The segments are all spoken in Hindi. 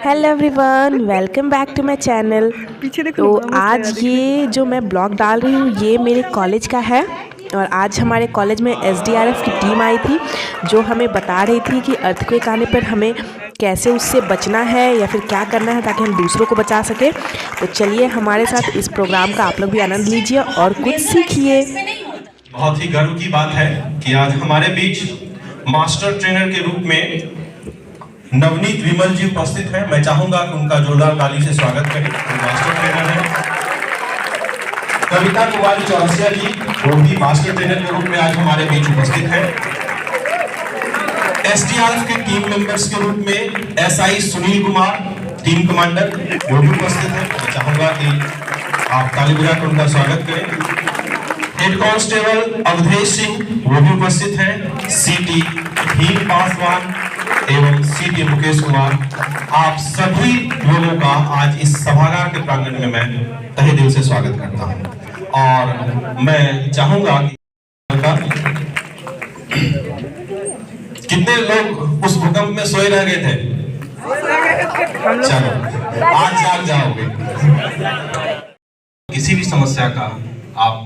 Hello everyone, welcome back to my channel. तो आज ये जो मैं ब्लॉग डाल रही हूँ ये मेरे कॉलेज का है और आज हमारे कॉलेज में एसडीआरएफ की टीम आई थी जो हमें बता रही थी कि अर्थक्वेक आने पर हमें कैसे उससे बचना है या फिर क्या करना है ताकि हम दूसरों को बचा सके। तो चलिए हमारे साथ इस प्रोग्राम का आप लोग भी आनंद लीजिए और कुछ सीखिए। बहुत ही गर्व की बात है कि आज हमारे बीच मास्टर ट्रेनर के रूप में नवनीत विमल जी उपस्थित हैं। मैं चाहूंगा कि उनका जोरदार ताली से स्वागत करें। मास्टर ट्रेनर हैं। कविता कुमारी चौरसिया जी, वो भी मास्टर ट्रेनर के रूप में आज हमारे बीच उपस्थित हैं। एसडीआरएफ के टीम मेंबर्स के रूप में SI Sunil Kumar, team commander, वो भी उपस्थित हैं। मैं चाहूंगा कि आप ताली बजाकर उनका स्वागत करें। हेड कांस्टेबल अवधेश सिंह, वो भी उपस्थित हैं। सीटी भीम पासवान एवं सीटी मुकेश कुमार, आप सभी लोगों का आज इस सभागार के प्रांगण में मैं तहे दिल से स्वागत करता हूं। और मैं चाहूंगा कि कितने लोग उस भूकंप में सोए रह गए थे? चलो आज जाग जाओगे। किसी भी समस्या का आप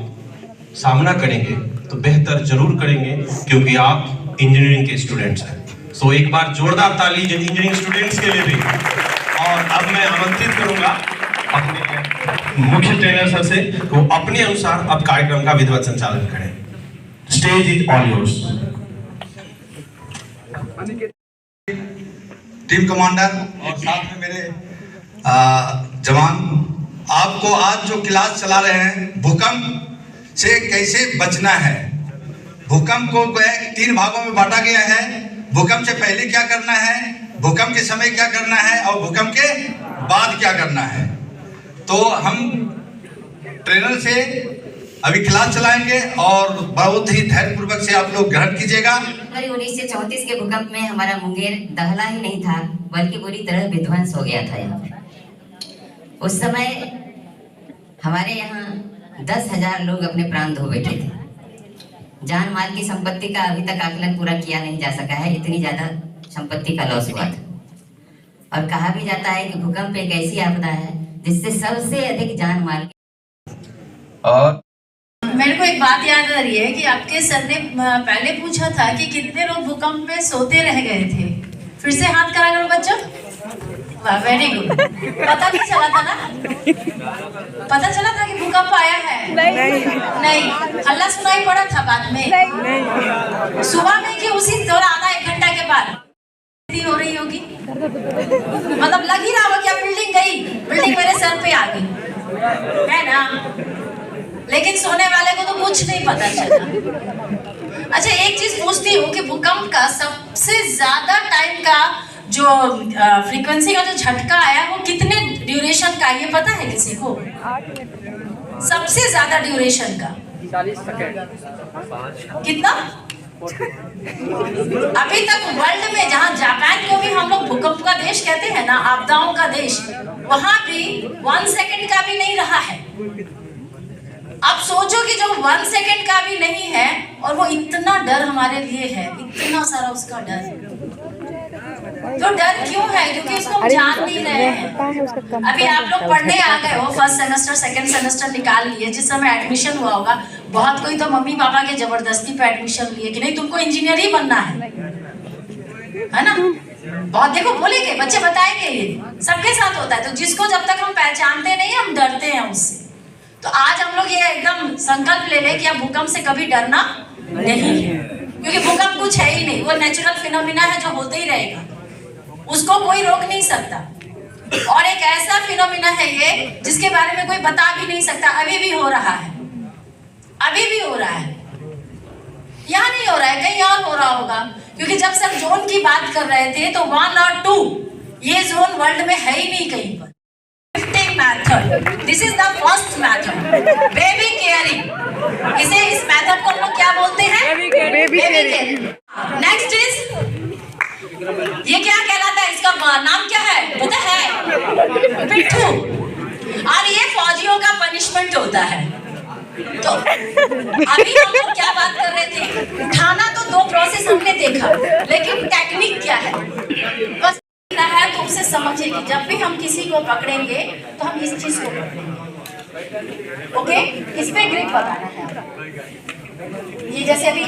सामना करेंगे तो बेहतर जरूर करेंगे क्योंकि आप इंजीनियरिंग के स्टूडेंट्स हैं। सो एक बार जोरदार ताली इंजीनियरिंग स्टूडेंट्स के लिए भी। और अब मैं आमंत्रित करूंगा अपने मुख्य ट्रेनर सर से वो अपने अनुसार अब कार्यक्रम का विधिवत संचालन करें। Stage is all yours. Team commander और साथ में मेरे जवान, आपको आज जो क्लास चला रहे हैं भूकंप से कैसे बचना है। भूकंप को 3 भागों में बांटा गया है। भूकंप से पहले क्या करना है, भूकंप के समय क्या करना है और भूकंप के बाद क्या करना है। तो हम ट्रेनर से अभी क्लास चलाएंगे और बहुत ही धैर्यपूर्वक से आप लोग ग्रहण कीजिएगा। 1934 के भूकंप में हमारा मुंगेर दहला ही नहीं था बल्कि पूरी तरह विध्वंस हो गया था। यहाँ पे उस समय हमारे यहाँ 10,000 लोग अपने प्राण धो बैठे थे। जान माल की संपत्ति का अभी तक आकलन पूरा किया नहीं जा सका है, इतनी ज्यादा संपत्ति का लॉस हुआ था। और कहा भी जाता है कि भूकंप एक ऐसी आपदा है जिससे सबसे अधिक जान माल। और मेरे को एक बात याद आ रही है कि आपके सर ने पहले पूछा था कि कितने लोग भूकंप में सोते रह गए थे। फिर से हाथ करा करो बच्चों। Very good. पता नहीं चला था ना? पता चला था कि भूकंप आया है? नहीं। हल्ला सुनाई पड़ा था बाद में? नहीं। सुबह में कि उसी थोड़ा आधा 1 घंटा के बाद हो रही होगी। मतलब लग ही रहा होगा कि बिल्डिंग गई, बिल्डिंग मेरे सर पे आ गई, है ना? लेकिन सोने वाले को तो कुछ नहीं पता चला। अच्छा, एक चीज पूछती हूँ कि भूकंप का सबसे ज्यादा टाइम का जो फ्रीक्वेंसी का जो झटका आया वो कितने ड्यूरेशन का, ये पता है किसी को? सबसे ज्यादा ड्यूरेशन का 40 सेकंड। कितना? अभी तक वर्ल्ड में, जहाँ जापान को भी हम लोग भूकंप का देश कहते हैं ना, आपदाओं का देश, वहां भी 1 सेकंड का भी नहीं रहा है। अब सोचो कि जो 1 सेकंड का भी नहीं है और वो इतना डर हमारे लिए है, इतना सारा उसका डर। तो डर क्यों है? क्योंकि उसको हम जान नहीं रहे हैं। अभी आप लोग पढ़ने आ गए हो, फर्स्ट सेमेस्टर सेकंड सेमेस्टर निकाल लिए, जिस समय एडमिशन हुआ होगा बहुत कोई तो मम्मी पापा के जबरदस्ती पे एडमिशन लिए कि नहीं तुमको इंजीनियर ही बनना है ना? बहुत देखो बोले के बच्चे बताएंगे, ये सबके साथ होता है। तो जिसको जब तक हम पहचानते नहीं हम डरते हैं उससे। तो आज हम लोग ये एकदम संकल्प ले लें कि अब भूकंप से कभी डरना नहीं है, क्योंकि भूकंप कुछ है ही नहीं, वो नेचुरल फिनोमिना है जो होते ही रहेगा, उसको कोई रोक नहीं सकता। और एक ऐसा फिनोमिना है ये जिसके बारे में कोई बता भी नहीं सकता। अभी भी हो रहा है, अभी भी हो रहा है। यहाँ नहीं हो रहा है, कहीं और हो रहा होगा, क्योंकि जब सर जोन की बात कर रहे थे तो 1 और 2 ये जोन वर्ल्ड में है ही नहीं कहीं पर। Method, this is the first method, baby caring. इस मेथड को हम लोग क्या बोलते हैं? Baby caring. नेक्स्ट इज, ये क्या कहलाता है? इसका नाम क्या है पता है? पिट्ठू। और ये फौजियों का पनिशमेंट होता है। तो अभी हम लोग क्या बात कर रहे थे? उठाना तो 2 प्रोसेस हमने देखा, लेकिन टेक्निक क्या है? बस है तो उसे समझिए कि जब भी हम किसी को पकड़ेंगे तो हम इस चीज को पकड़ेंगे, ओके? इस पे ग्रिप बनाना है। ये जैसे अभी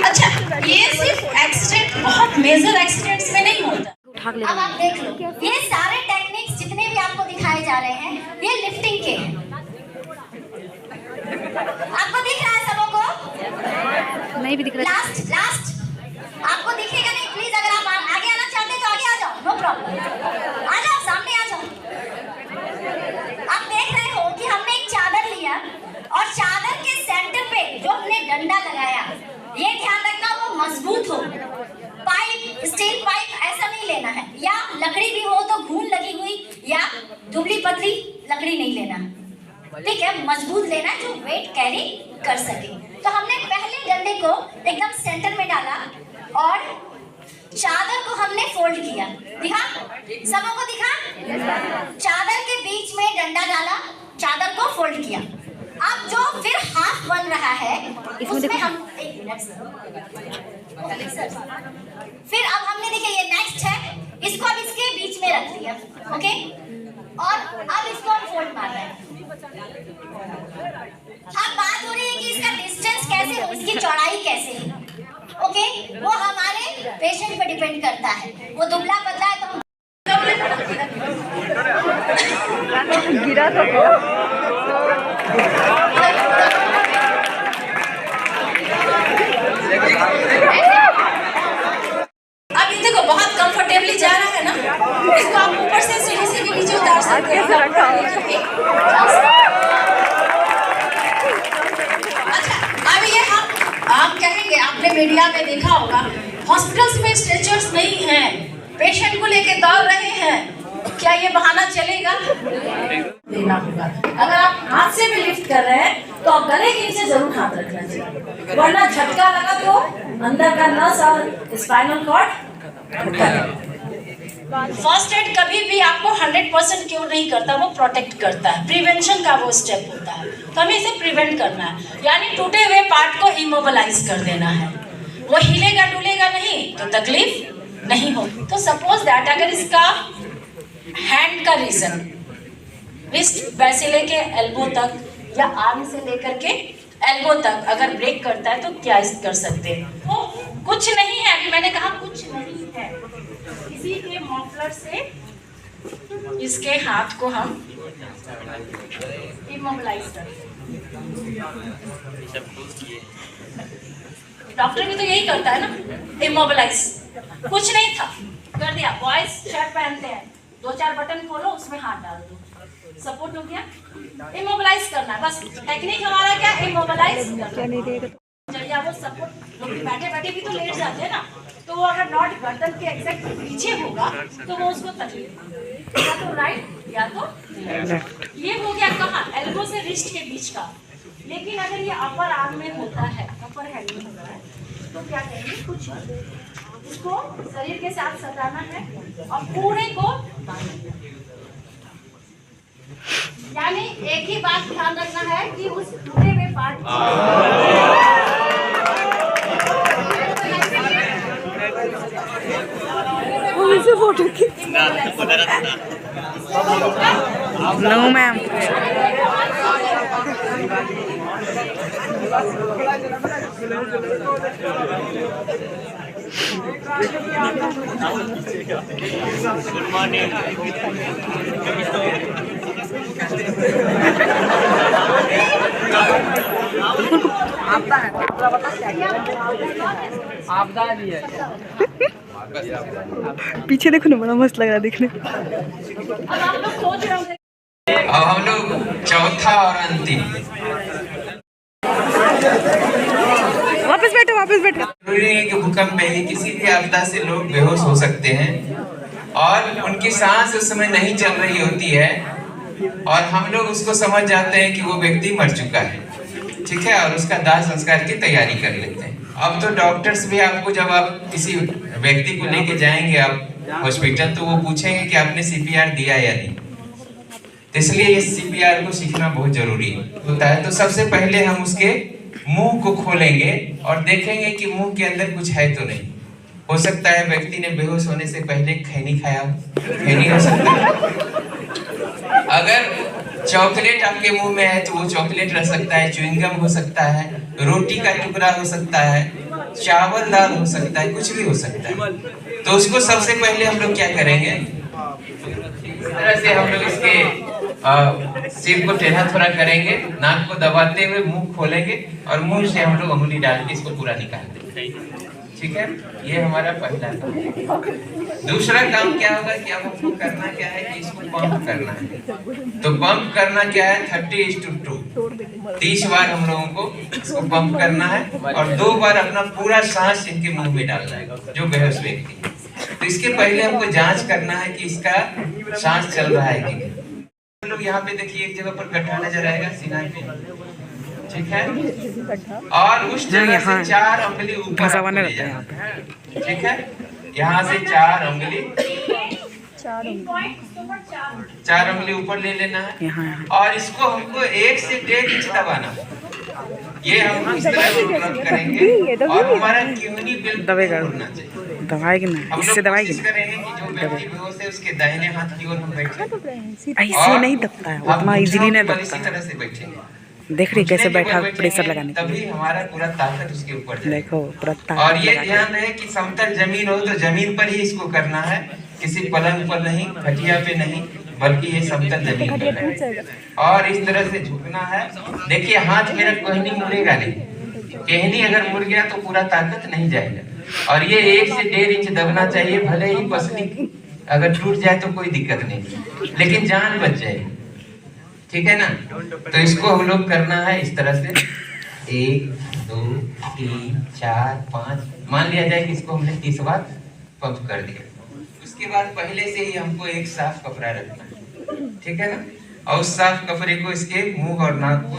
अच्छा, ये सिर्फ एक्सीडेंट, बहुत मेजर एक्सीडेंट्स में नहीं होता। अब आप देख लो, ये सारे टेक्निक्स जितने भी आपको दिखाए जा रहे हैं ये लिफ्टिंग के हैं। आपको दिख रहा है सबों को? नहीं भी दिख रहा है। लास्ट आपको दिखेगा नहीं, प्लीज अगर आप आगे आना चाहते हैं तो आगे आ जाओ, नो प्रॉब्लम, आ जाओ, सामने आ जाओ। आप देख रहे हो कि हमने एक चादर लिया और चादर के सेंटर पे जो हमने डंडा लगाया, ये ध्यान रखना वो मजबूत हो। पाइप, स्टील पाइप ऐसा नहीं लेना है, या लकड़ी भी हो तो घून लगी हुई या दुबली पतली लकड़ी नहीं लेना, ठीक है? मजबूत लेना है जो वेट कैरी कर सके। तो हमने पहले डंडे को एकदम सेंटर में डाला और चादर को हमने फोल्ड किया। दिखा सबों को? दिखा? चादर के बीच में डंडा डाला, चादर को फोल्ड किया। अब जो फिर हाफ बन रहा है उसमें हम एक मिनट फिर अब हमने देखिए ये नेक्स्ट है, इसको अब इसके बीच में रख दिया, ओके? और अब इसको हम फोल्ड मार रहे हैं। अब बात हो रही है कि इसका डिस्टेंस कैसे हो, इसकी चौड़ाई कैसे है, ओके? वो हमारे पेशेंट पे डिपेंड करता है। वो दुबला पतला है तो गिरा तो अब ये देखो बहुत कंफर्टेबली जा रहा है ना, इसको आप ऊपर से सीढ़ी से भी नीचे उतार सकते हैं। अच्छा, अब ये हम कहेंगे, आपने मीडिया में देखा होगा हॉस्पिटल्स में स्ट्रेचर्स नहीं हैं, पेशेंट को लेके दौड़ रहे हैं, क्या ये बहाना चलेगा? देना होगा। अगर आप हाथ से भी लिफ्ट कर रहे हैं तो आप गले के नीचे जरूर हाथ रखना चाहिए, वरना झटका लगा तो अंदर का नस और स्पाइनल कॉर्ड। फर्स्ट एड कभी भी आपको 100% क्योर नहीं करता, वो प्रोटेक्ट करता है, प्रिवेंशन का वो स्टेप होता है। तो हमें इसे प्रिवेंट करना है, यानी टूटे हुए पार्ट को इमोबिलाइज कर देना है। वो हिलेगा डुलेगा नहीं तो तकलीफ नहीं होगी। तो सपोज दैट अगर इसका हैंड का रीजन रिस्ट वैसे लेके एल्बो तक या आर्म से लेकर के एल्बो तक अगर ब्रेक करता है तो क्या कर सकते हैं? वो कुछ नहीं है, अभी मैंने कहा कुछ नहीं है, इसी के मफलर से इसके हाथ को हम इमोबिलाइज करते हैं। डॉक्टर भी तो यही करता है ना, इमोबिलाइज। कुछ नहीं था, कर दिया। बॉयज शर्ट पहनते हैं, 2-4 बटन खोलो, उसमें हाथ डाल दो, सपोर्ट हो गया। इमोबिलाइज करना है बस, टेक्निक हमारा क्या? इमोबिलाइज करना। या वो सपोर्ट, लोग बैठे बैठे भी तो लेट जाते हैं ना, तो वो अगर नॉट गर्दन के एग्जैक्ट पीछे होगा तो वो उसको तकलीफ, या तो राइट या तो लेफ्ट। ये हो गया कहाँ? एल्बो से रिस्ट के बीच का। लेकिन अगर ये अपर आर्म में होता है, अपर हैंड में होता है, तो क्या करेंगे? कुछ इसको शरीर के साथ सटाना है और पूरे को, यानी एक ही बात ध्यान रखना है कि उस टूटे हुए part photo no ma'am. Good morning. आपदा भी है। पीछे देखो ना, बड़ा मस्त लग रहा है देखने। अब हम लोग चौथा और अंतिम, वापस बैठो। जरूरी है कि भूकंप में ही किसी भी आपदा से लोग बेहोश हो सकते हैं और उनकी सांस उस समय नहीं चल रही होती है और हम लोग उसको समझ जाते हैं कि वो व्यक्ति मर चुका है, ठीक है, और उसका दाह संस्कार की तैयारी कर लेते हैं। अब तो डॉक्टर्स भी आपको, जब आप किसी व्यक्ति को लेके जाएंगे आप हॉस्पिटल, तो वो पूछेंगे कि आपने CPR दिया या नहीं। तो इसलिए इस CPR को सीखना बहुत जरूरी होता है। तो सबसे पहले हम उसके मुंह को खोलेंगे और देखेंगे कि मुंह के अंदर कुछ है तो नहीं। हो सकता है व्यक्ति ने बेहोश होने से पहले खैनी खाया हो, खैनी हो सकता है। अगर चॉकलेट आपके मुंह में है तो वो चॉकलेट रह सकता है, च्युइंगम हो सकता है, रोटी का टुकड़ा हो सकता है, चावल दाल हो सकता है, कुछ भी हो सकता है। तो उसको सबसे पहले हम लोग क्या करेंगे, इस तरह से हम लोग इसके सिर को टेढ़ा थोड़ा करेंगे, नाक को दबाते हुए मुंह खोलेंगे और मुंह से हम लोग अंगुली डाल के इसको पूरा निकाल देंगे। ठीक है, ये हमारा पहला काम। दूसरा काम क्या होगा कि अब हमको करना क्या है कि इसको पंप करना है। तो पंप करना क्या है, 30:2, 30 बार हम लोगों को इसको पंप करना है और 2 बार अपना पूरा सांस इनके मुंह में डालना है जो बेहोश व्यक्ति है। तो इसके पहले हमको जांच करना है कि इसका सांस चल रहा है कि नहीं। हम लोग यहाँ पे देखिए एक जगह पर गड्ढा नजर आएगा सीना पे, ठीक है, और उस जगह से 4 अंगुली ऊपर ले जाना है। ठीक है, यहाँ से 4 अंगुली ऊपर ले लेना है और इसको हमको 1 से 1.5 इंच दबाना है। ये हम इस तरह करेंगे और हमारा क्यूनी बिल्कुल होना चाहिए। दबाएगी ना, इससे दबाएगी ना। करेंगे कि जो व्यक्ति बेहोश है उसके दाहिने हाथ की ओर हम बैठे, ऐसे नहीं दबता है, उतना इजीली नहीं दबता इसी है। तरह से बैठेंगे, देख रही कैसे बैठा प्रेशर लगाने के तभी हमारा पूरा ताकत उसके ऊपर जाएगा। देखो पूरा और ये ताकत ध्यान रहे कि समतल जमीन हो तो जमीन पर ही इसको करना है, किसी पलंग पर नहीं, खटिया पे नहीं, बल्कि ये समतल जमीन पर है। और इस तरह से झुकना है। देखिए हाथ मेरा कहनी मुड़ेगा नहीं, कहनी अगर मुड़ गया तो पूरा ताकत नहीं जाएगा। और ये 1 से 1.5 इंच दबना चाहिए, भले ही पसली अगर टूट जाए तो कोई दिक्कत नहीं, लेकिन जान बच जाएगी। ठीक है ना, तो इसको हम लोग करना है इस तरह से 1 2 3 4 5, मान लिया जाए कि इसको हमने 30 बार पंप कर दिया। उसके बाद पहले से ही हमको एक साफ कपड़ा रखना है, ठीक है ना, और उस साफ कपड़े को इसके मुंह और नाक को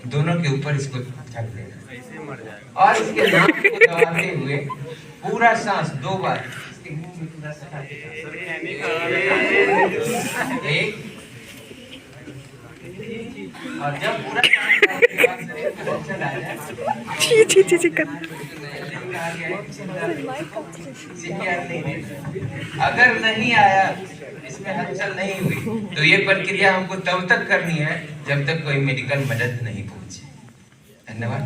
दोनों के ऊपर इसको ढक देना और इसके नाक को दबाते हुए पूरा सांस 2 बार इसके मुंह में पूरा सांस एक, और जब पूरा अगर नहीं आया, इसमें हलचल नहीं हुई, तो ये प्रक्रिया हमको तब तक करनी है जब तक कोई मेडिकल मदद नहीं पहुंचे। धन्यवाद।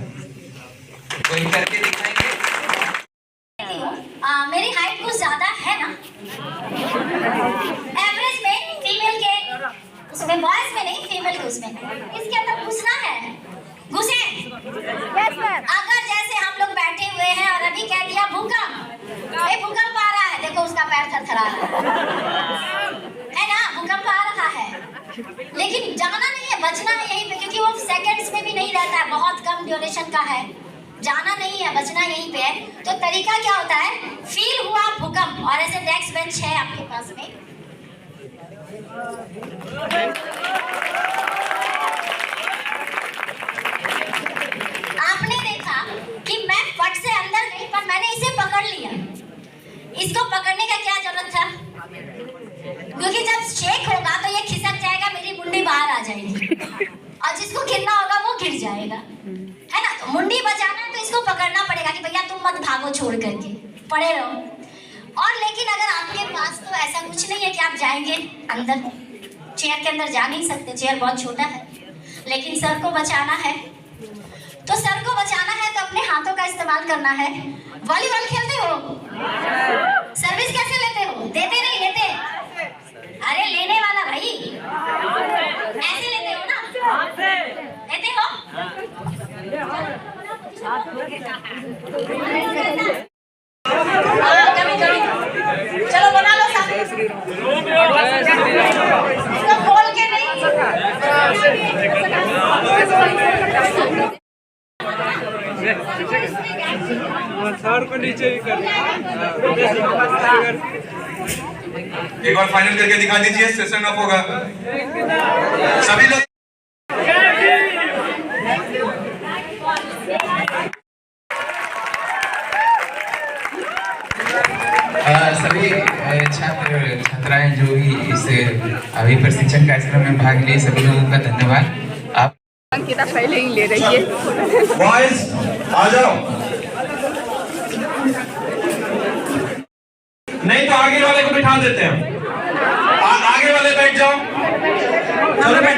कोई करके दिखाएंगे? मेरी हाइट कुछ ज्यादा है ना, एवरेज में फीमेल के उसमें, बॉयज में नहीं, फीमेल के उसमें। इसके अंदर घुसना है, घुसे। अगर जैसे हम लोग बैठे हुए हैं और अभी कह दिया भूकंप, ये भूकंप आ रहा है, देखो उसका पैर थरथरा रहा है ना, भूकंप आ रहा है, लेकिन जाना नहीं है, बचना है यहीं पे, क्योंकि वो सेकंड्स में भी नहीं रहता है, बहुत कम ड्यूरेशन का है। जाना नहीं है, बचना यहीं पे है। तो तरीका क्या होता है, फील हुआ भूकंप, और ऐसे डेस्क बेंच है आपके पास में, आपने देखा कि मैं फट से अंदर गई, पर मैंने इसे पकड़ लिया। इसको पकड़ने का क्या जरूरत था, क्योंकि जब शेक होगा तो ये खिसक जाएगा, मेरी मुंडी बाहर आ जाएगी और जिसको गिरना होगा वो गिर जाएगा, है ना। तो मुंडी बचाना है तो इसको पकड़ना पड़ेगा कि भैया तुम मत भागो, छोड़ करके पड़े रहो। और लेकिन अगर आपके पास तो ऐसा कुछ नहीं है कि आप जाएंगे अंदर, चेयर के अंदर जा नहीं सकते, चेयर बहुत छोटा है, लेकिन सर को बचाना है। तो सर को बचाना है तो अपने हाथों का इस्तेमाल करना है। वॉलीबॉल खेलते हो, सर्विस कैसे लेते हो, देते नहीं लेते, अरे लेने वाला भाई, ऐसे लेते हो ना, लेते हो। कभी कभी चलो बना लो साथ, इसको खोल के नहीं, सर को नीचे भी कर, एक बार फाइनल करके दिखा दीजिए, सेशन ऑफ होगा सभी लोग। सभी छात्र छात्राएं जो भी इस अभी प्रशिक्षण कार्यक्रम में भाग लिए, सभी लोगों का धन्यवाद। आप किताब पहले ही ले रही है। बॉयज आ जाओ, नहीं तो आगे वाले को बिठा देते हैं, आगे वाले बैठ जाओ।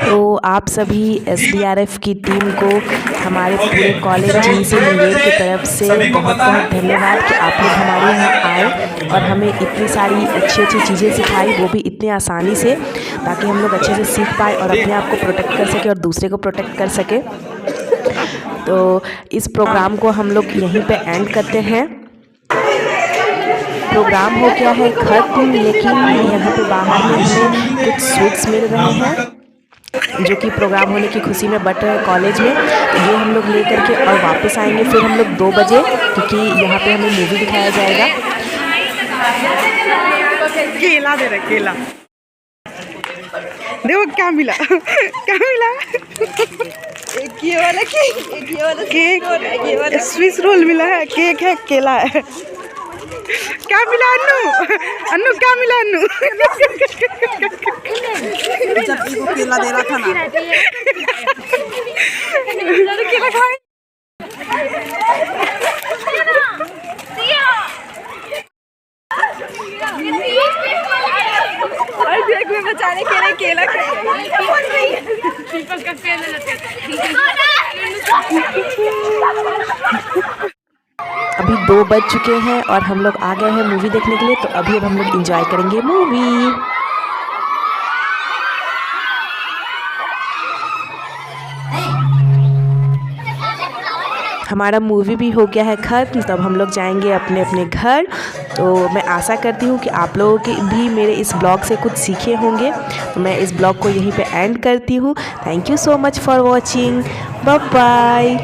तो आप सभी SDRF की टीम को हमारे पूरे कॉलेज टीम से मुंगेर की तरफ से बहुत बहुत धन्यवाद कि आप लोग हमारे यहाँ आए और हमें इतनी सारी अच्छी अच्छी चीज़ें सिखाई, वो भी इतनी आसानी से, ताकि हम लोग अच्छे से सीख पाए और अपने आप को प्रोटेक्ट कर सके और दूसरे को प्रोटेक्ट कर सके। तो इस प्रोग्राम को हम लोग यहीं पे एंड करते हैं। प्रोग्राम हो गया है खत्म, लेकिन यहाँ पे बाहर में हमें कुछ स्वीट्स मिल रहे हैं जो कि प्रोग्राम होने की खुशी में बट रहे कॉलेज में। तो ये हम लोग ले करके और वापस आएंगे फिर हम लोग 2 बजे, क्योंकि यहाँ पे हमें मूवी दिखाया जाएगा। केला दे रहा, केला देखो क्या मिला, क्या मिला। एक ये वाला केक, एक ये वाला केक, ये वाला स्विस रोल मिला है, केक है, केला है। क्या मिला अन्नू, अन्नू क्या मिला अन्नू। जब इसको केला दे रहा था ना, केला खाए। देख में बचाने के लिए केला अभी 2 बज चुके हैं और हम लोग आ गए हैं मूवी देखने के लिए। तो अभी अब हम लोग एंजॉय करेंगे मूवी। हमारा मूवी भी हो गया है खत्म, तब हम लोग जाएंगे अपने अपने घर। तो मैं आशा करती हूँ कि आप लोगों के भी मेरे इस ब्लॉग से कुछ सीखे होंगे। तो मैं इस ब्लॉग को यहीं पे एंड करती हूँ। Thank you so much for watching, bye bye.